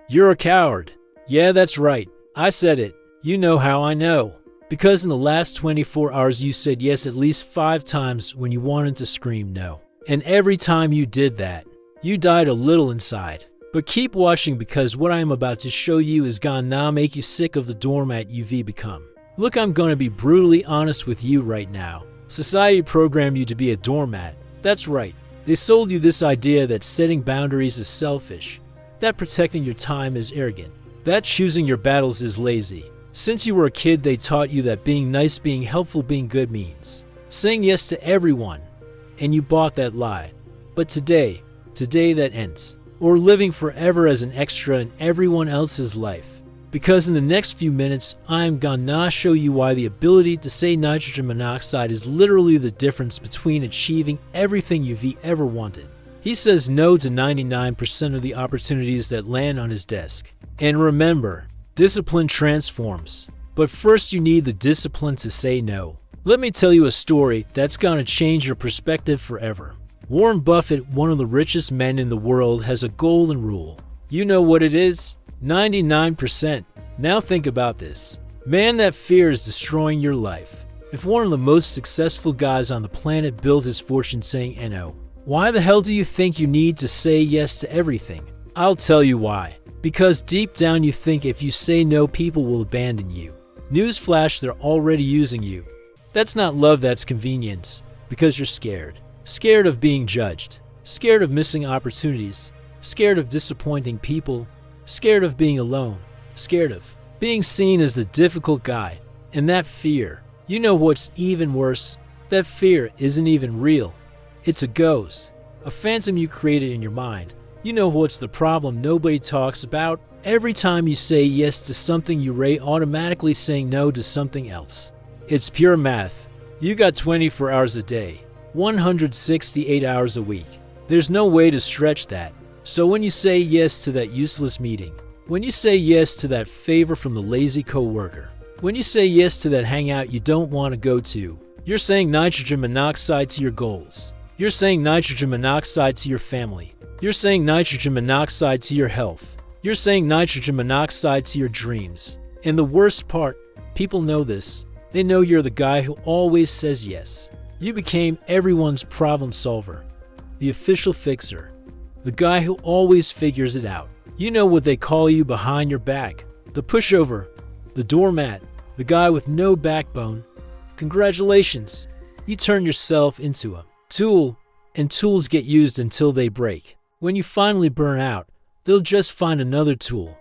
You're a coward. Yeah, that's right. I said it. You know how I know. Because in the last 24 hours you said yes at least 5 times when you wanted to scream no. And every time you did that, you died a little inside. But keep watching because what I am about to show you is gonna make you sick of the doormat you've become. Look, I'm gonna be brutally honest with you right now. Society programmed you to be a doormat. That's right. They sold you this idea that setting boundaries is selfish, that protecting your time is arrogant, that choosing your battles is lazy. Since you were a kid, they taught you that being nice, being helpful, being good means saying yes to everyone, and you bought that lie. But today that ends, or living forever as an extra in everyone else's life. Because in the next few minutes, I'm gonna show you why the ability to say nitrogen monoxide is literally the difference between achieving everything you've ever wanted. He says no to 99% of the opportunities that land on his desk. And remember, discipline transforms. But first you need the discipline to say no. Let me tell you a story that's gonna change your perspective forever. Warren Buffett, one of the richest men in the world, has a golden rule. You know what it is? 99%. Now think about this. Man, that fear is destroying your life. If one of the most successful guys on the planet built his fortune saying no, why the hell do you think you need to say yes to everything? I'll tell you why. Because deep down you think if you say no, people will abandon you. Newsflash, they're already using you. That's not love, that's convenience. Because you're scared. Scared of being judged. Scared of missing opportunities. Scared of disappointing people. Scared of being alone. Scared of being seen as the difficult guy. And that fear, you know what's even worse? That fear isn't even real. It's a ghost. A phantom you created in your mind. You know what's the problem nobody talks about? Every time you say yes to something, you're automatically saying no to something else. It's pure math. You got 24 hours a day, 168 hours a week. There's no way to stretch that. So when you say yes to that useless meeting, when you say yes to that favor from the lazy coworker, when you say yes to that hangout you don't want to go to, you're saying nitrogen monoxide to your goals. You're saying nitrogen monoxide to your family. You're saying nitrogen monoxide to your health. You're saying nitrogen monoxide to your dreams. And the worst part, people know this. They know you're the guy who always says yes. You became everyone's problem solver, the official fixer, the guy who always figures it out. You know what they call you behind your back, the pushover, the doormat, the guy with no backbone. Congratulations, you turn yourself into a tool, and tools get used until they break. When you finally burn out, they'll just find another tool,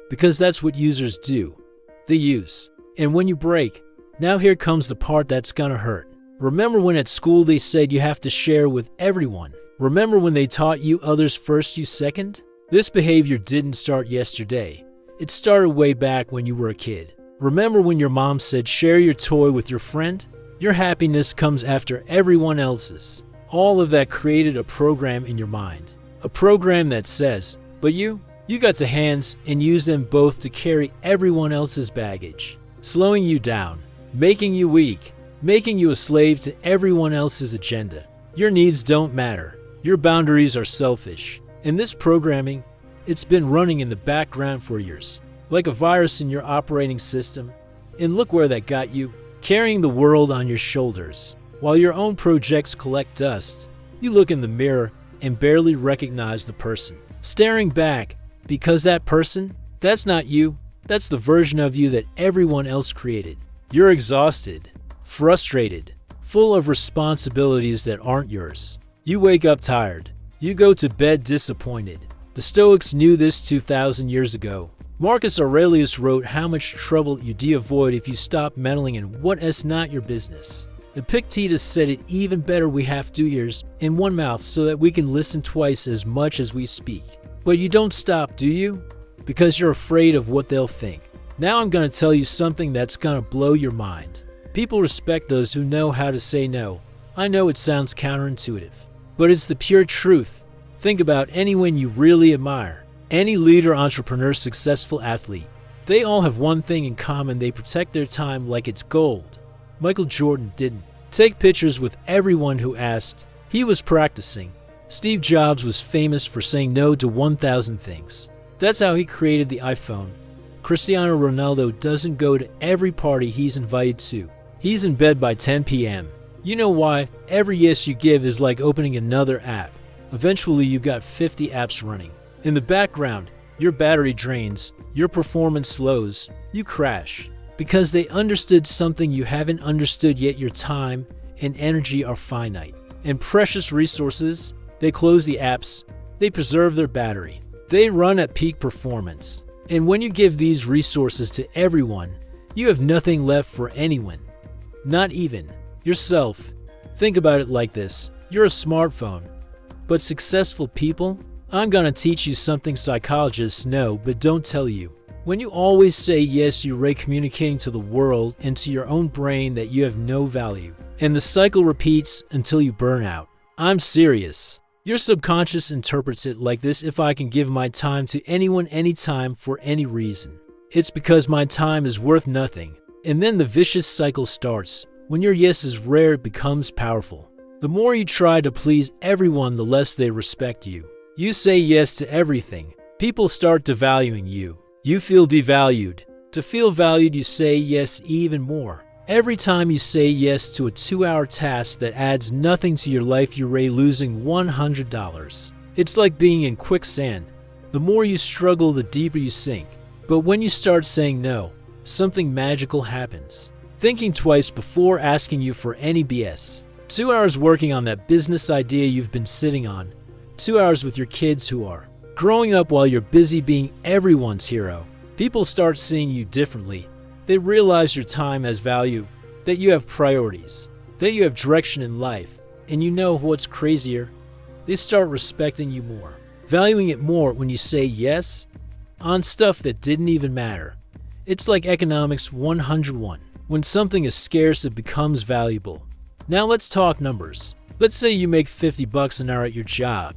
because that's what users do. They use. And when you break, now here comes the part that's gonna hurt. Remember when at school they said you have to share with everyone? Remember when they taught you others first, you second? This behavior didn't start yesterday. It started way back when you were a kid. Remember when your mom said share your toy with your friend? Your happiness comes after everyone else's. All of that created a program in your mind. A program that says, but you got the hands and use them both to carry everyone else's baggage, slowing you down, making you weak, making you a slave to everyone else's agenda. Your needs don't matter. Your boundaries are selfish. And this programming, it's been running in the background for years, like a virus in your operating system. And look where that got you, carrying the world on your shoulders. While your own projects collect dust, you look in the mirror and barely recognize the person staring back, because that person, that's not you. That's the version of you that everyone else created. You're exhausted, frustrated, full of responsibilities that aren't yours. You wake up tired. You go to bed disappointed. The Stoics knew this 2,000 years ago. Marcus Aurelius wrote how much trouble you avoid if you stop meddling in what is not your business. Epictetus said it even better: we have 2 ears and 1 mouth so that we can listen twice as much as we speak. But you don't stop, do you? Because you're afraid of what they'll think. Now I'm going to tell you something that's going to blow your mind. People respect those who know how to say no. I know it sounds counterintuitive, but it's the pure truth. Think about anyone you really admire. Any leader, entrepreneur, successful athlete. They all have one thing in common: they protect their time like it's gold. Michael Jordan didn't take pictures with everyone who asked. He was practicing. Steve Jobs was famous for saying no to 1,000 things. That's how he created the iPhone. Cristiano Ronaldo doesn't go to every party he's invited to. He's in bed by 10 p.m. You know why? Every yes you give is like opening another app. Eventually you've got 50 apps running. In the background, your battery drains, your performance slows, you crash. Because they understood something you haven't understood yet: your time and energy are finite. And precious resources, they close the apps, they preserve their battery. They run at peak performance. And when you give these resources to everyone, you have nothing left for anyone. Not even yourself. Think about it like this. You're a smartphone. But successful people? I'm gonna teach you something psychologists know but don't tell you. When you always say yes, you're communicating to the world and to your own brain that you have no value. And the cycle repeats until you burn out. I'm serious. Your subconscious interprets it like this: if I can give my time to anyone anytime for any reason, it's because my time is worth nothing. And then the vicious cycle starts. When your yes is rare, it becomes powerful. The more you try to please everyone, the less they respect you. You say yes to everything. People start devaluing you. You feel devalued. To feel valued, you say yes even more. Every time you say yes to a 2-hour task that adds nothing to your life, you're losing $100. It's like being in quicksand. The more you struggle, the deeper you sink. But when you start saying no, something magical happens. Thinking twice before asking you for any BS. 2 hours working on that business idea you've been sitting on. 2 hours with your kids who are growing up while you're busy being everyone's hero. People start seeing you differently. They realize your time has value, that you have priorities, that you have direction in life. And you know what's crazier? They start respecting you more, valuing it more when you say yes on stuff that didn't even matter. It's like economics 101. When something is scarce, it becomes valuable. Now let's talk numbers. Let's say you make $50 an hour at your job.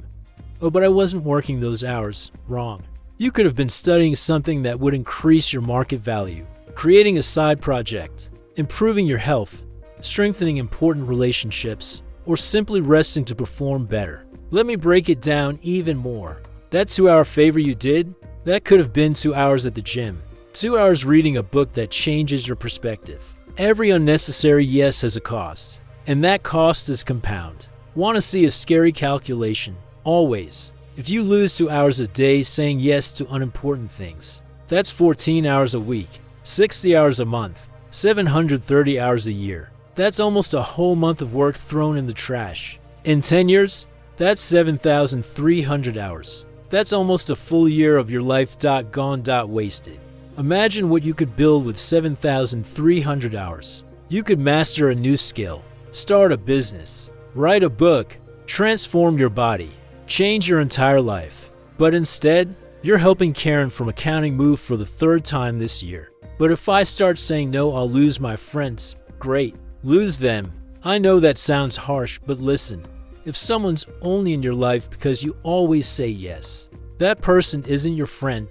Oh, but I wasn't working those hours. Wrong. You could have been studying something that would increase your market value, creating a side project, improving your health, strengthening important relationships, or simply resting to perform better. Let me break it down even more. That 2-hour favor you did, that could have been 2 hours at the gym, 2 hours reading a book that changes your perspective. Every unnecessary yes has a cost, and that cost is compound. Want to see a scary calculation? Always. If you lose 2 hours a day saying yes to unimportant things, that's 14 hours a week, 60 hours a month, 730 hours a year. That's almost a whole month of work thrown in the trash. In 10 years, that's 7,300 hours. That's almost a full year of your life gone wasted. Imagine what you could build with 7,300 hours. You could master a new skill, start a business, write a book, transform your body, change your entire life. But instead, you're helping Karen from accounting move for the 3rd time this year. But if I start saying no, I'll lose my friends. Great. Lose them. I know that sounds harsh, but listen. If someone's only in your life because you always say yes, that person isn't your friend.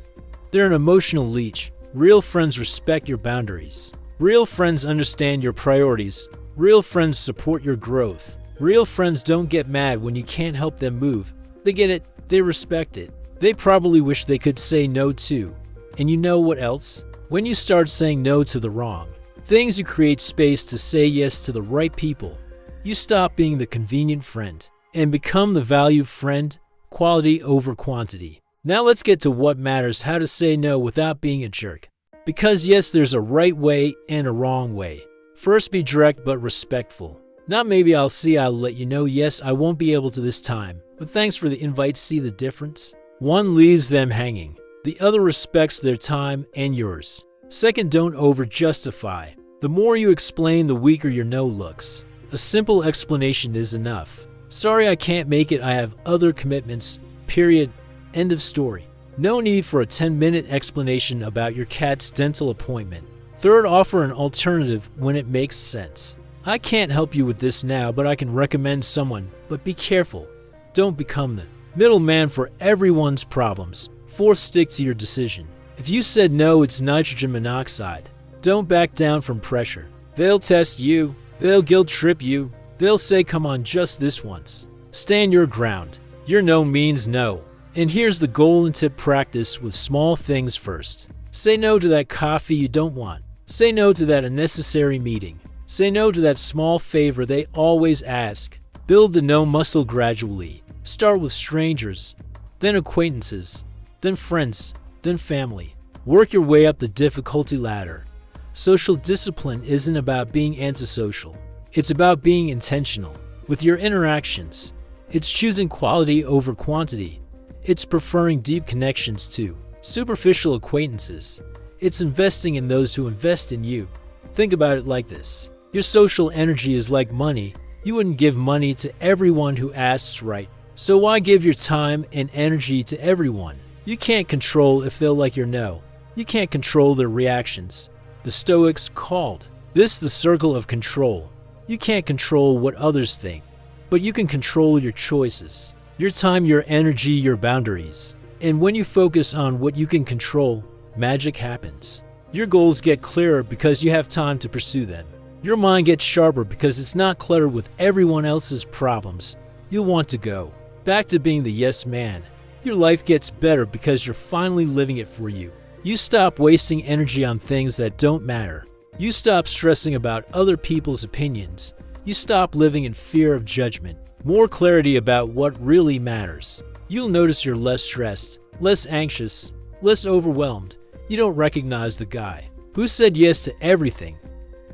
They're an emotional leech. Real friends respect your boundaries. Real friends understand your priorities. Real friends support your growth. Real friends don't get mad when you can't help them move. They get it. They respect it. They probably wish they could say no too. And you know what else? When you start saying no to the wrong things, you create space to say yes to the right people. You stop being the convenient friend and become the valued friend, quality over quantity. Now let's get to what matters: how to say no without being a jerk. Because yes, there's a right way and a wrong way. First, be direct but respectful. Not maybe I'll let you know. Yes, I won't be able to this time, but thanks for the invite. See the difference? One leaves them hanging. The other respects their time and yours. Second, don't over-justify. The more you explain, the weaker your no looks. A simple explanation is enough. Sorry, I can't make it. I have other commitments. Period. End of story. No need for a 10-minute explanation about your cat's dental appointment. Third, offer an alternative when it makes sense. I can't help you with this now, but I can recommend someone. But be careful. Don't become the middleman for everyone's problems. Fourth, stick to your decision. If you said no, it's nitrogen monoxide. Don't back down from pressure. They'll test you. They'll guilt trip you. They'll say, come on, just this once. Stand your ground. Your no means no. And here's the golden tip: practice with small things first. Say no to that coffee you don't want. Say no to that unnecessary meeting. Say no to that small favor they always ask. Build the no muscle gradually. Start with strangers, then acquaintances, then friends, then family. Work your way up the difficulty ladder. Social discipline isn't about being antisocial. It's about being intentional with your interactions. It's choosing quality over quantity. It's preferring deep connections to superficial acquaintances. It's investing in those who invest in you. Think about it like this. Your social energy is like money. You wouldn't give money to everyone who asks, right? So why give your time and energy to everyone? You can't control if they'll like your no. You can't control their reactions. The Stoics called this the circle of control. You can't control what others think, but you can control your choices, your time, your energy, your boundaries. And when you focus on what you can control, magic happens. Your goals get clearer because you have time to pursue them. Your mind gets sharper because it's not cluttered with everyone else's problems. You'll want to go back to being the yes man. Your life gets better because you're finally living it for you. You stop wasting energy on things that don't matter. You stop stressing about other people's opinions. You stop living in fear of judgment. More clarity about what really matters. You'll notice you're less stressed, less anxious, less overwhelmed. You don't recognize the guy who said yes to everything.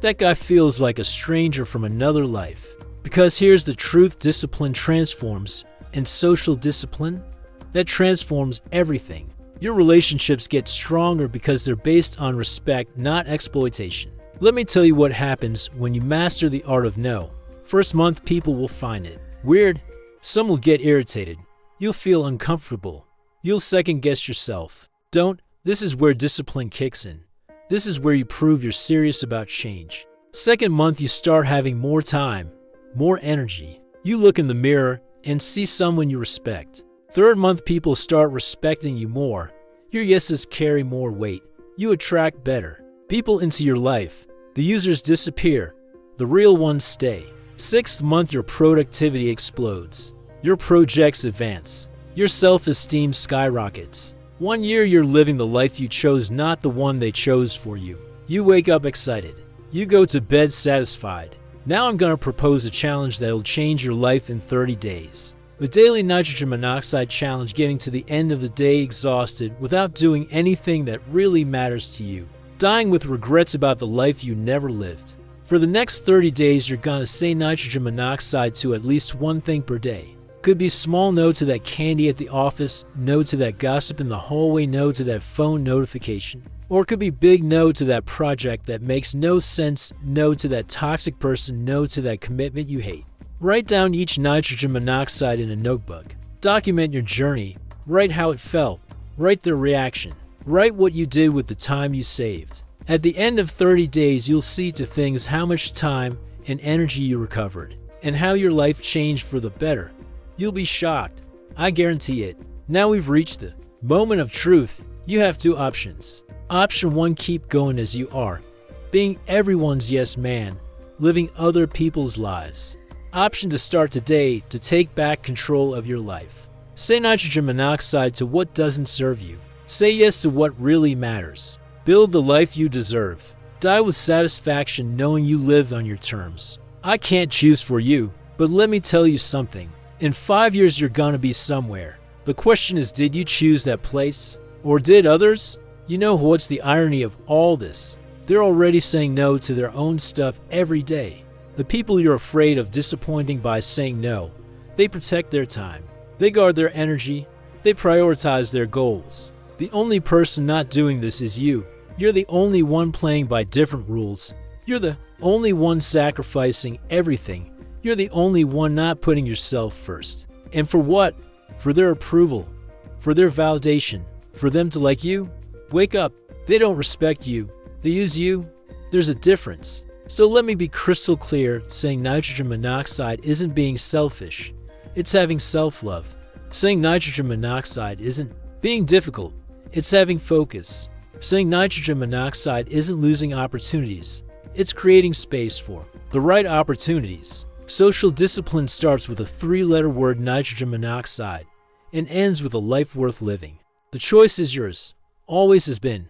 That guy feels like a stranger from another life. Because here's the truth: discipline transforms, and social discipline, that transforms everything. Your relationships get stronger because they're based on respect, not exploitation. Let me tell you what happens when you master the art of no. First month, people will find it weird. Some will get irritated. You'll feel uncomfortable. You'll second guess yourself. Don't. This is where discipline kicks in. This is where you prove you're serious about change. Second month, you start having more time, more energy. You look in the mirror and see someone you respect. Third month, people start respecting you more. Your yeses carry more weight. You attract better people into your life. The users disappear. The real ones stay. Sixth month, your productivity explodes. Your projects advance. Your self-esteem skyrockets. 1 year, you're living the life you chose, not the one they chose for you. You wake up excited. You go to bed satisfied. Now I'm going to propose a challenge that'll change your life in 30 days. The daily nitrogen monoxide challenge, getting to the end of the day exhausted without doing anything that really matters to you. Dying with regrets about the life you never lived. For the next 30 days, you're going to say nitrogen monoxide to at least one thing per day. Could be small no to that candy at the office, no to that gossip in the hallway, no to that phone notification. Or it could be big no to that project that makes no sense, no to that toxic person, no to that commitment you hate. Write down each nitrogen monoxide in a notebook. Document your journey. Write how it felt. Write the reaction. Write what you did with the time you saved. At the end of 30 days, you'll see to things how much time and energy you recovered, and how your life changed for the better. You'll be shocked. I guarantee it. Now we've reached the moment of truth. You have two options. Option 1, keep going as you are, being everyone's yes man, living other people's lives. Option to start today, to take back control of your life. Say nitrogen monoxide to what doesn't serve you. Say yes to what really matters. Build the life you deserve. Die with satisfaction knowing you lived on your terms. I can't choose for you, but let me tell you something. In 5 years, you're gonna be somewhere. The question is, did you choose that place? Or did others? You know what's the irony of all this? They're already saying no to their own stuff every day. The people you're afraid of disappointing by saying no, they protect their time. They guard their energy. They prioritize their goals. The only person not doing this is you. You're the only one playing by different rules. You're the only one sacrificing everything. You're the only one not putting yourself first. And for what? For their approval, for their validation, for them to like you? Wake up. They don't respect you. They use you. There's a difference. So let me be crystal clear, saying nitrogen monoxide isn't being selfish. It's having self-love. Saying nitrogen monoxide isn't being difficult. It's having focus. Saying nitrogen monoxide isn't losing opportunities. It's creating space for the right opportunities. Social discipline starts with a 3-letter word, nitrogen monoxide. and ends with a life worth living. The choice is yours. Always has been.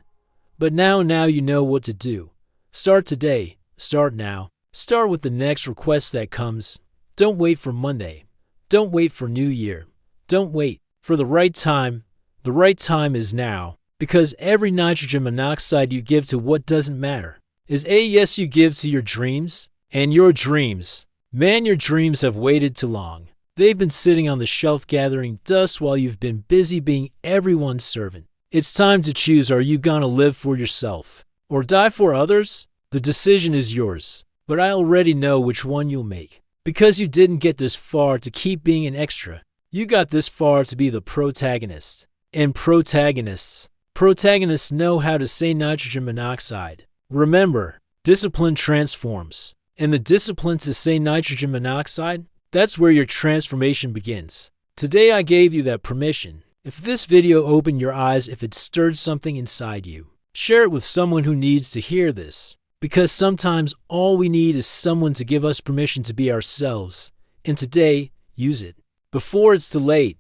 But now you know what to do. Start today. Start now. Start with the next request that comes. Don't wait for Monday. Don't wait for New Year. Don't wait for the right time. The right time is now. Because every nitrogen monoxide you give to what doesn't matter is a yes you give to your dreams. And your dreams. Man, your dreams have waited too long. They've been sitting on the shelf gathering dust while you've been busy being everyone's servant. It's time to choose. Are you gonna live for yourself or die for others? The decision is yours, but I already know which one you'll make. Because you didn't get this far to keep being an extra. You got this far to be the protagonist. And protagonists know how to say nitrogen monoxide. Remember, discipline transforms. And the discipline to say nitrogen monoxide, that's where your transformation begins. Today I gave you that permission. If this video opened your eyes, if it stirred something inside you, share it with someone who needs to hear this. Because sometimes all we need is someone to give us permission to be ourselves. And today, use it. Before it's too late.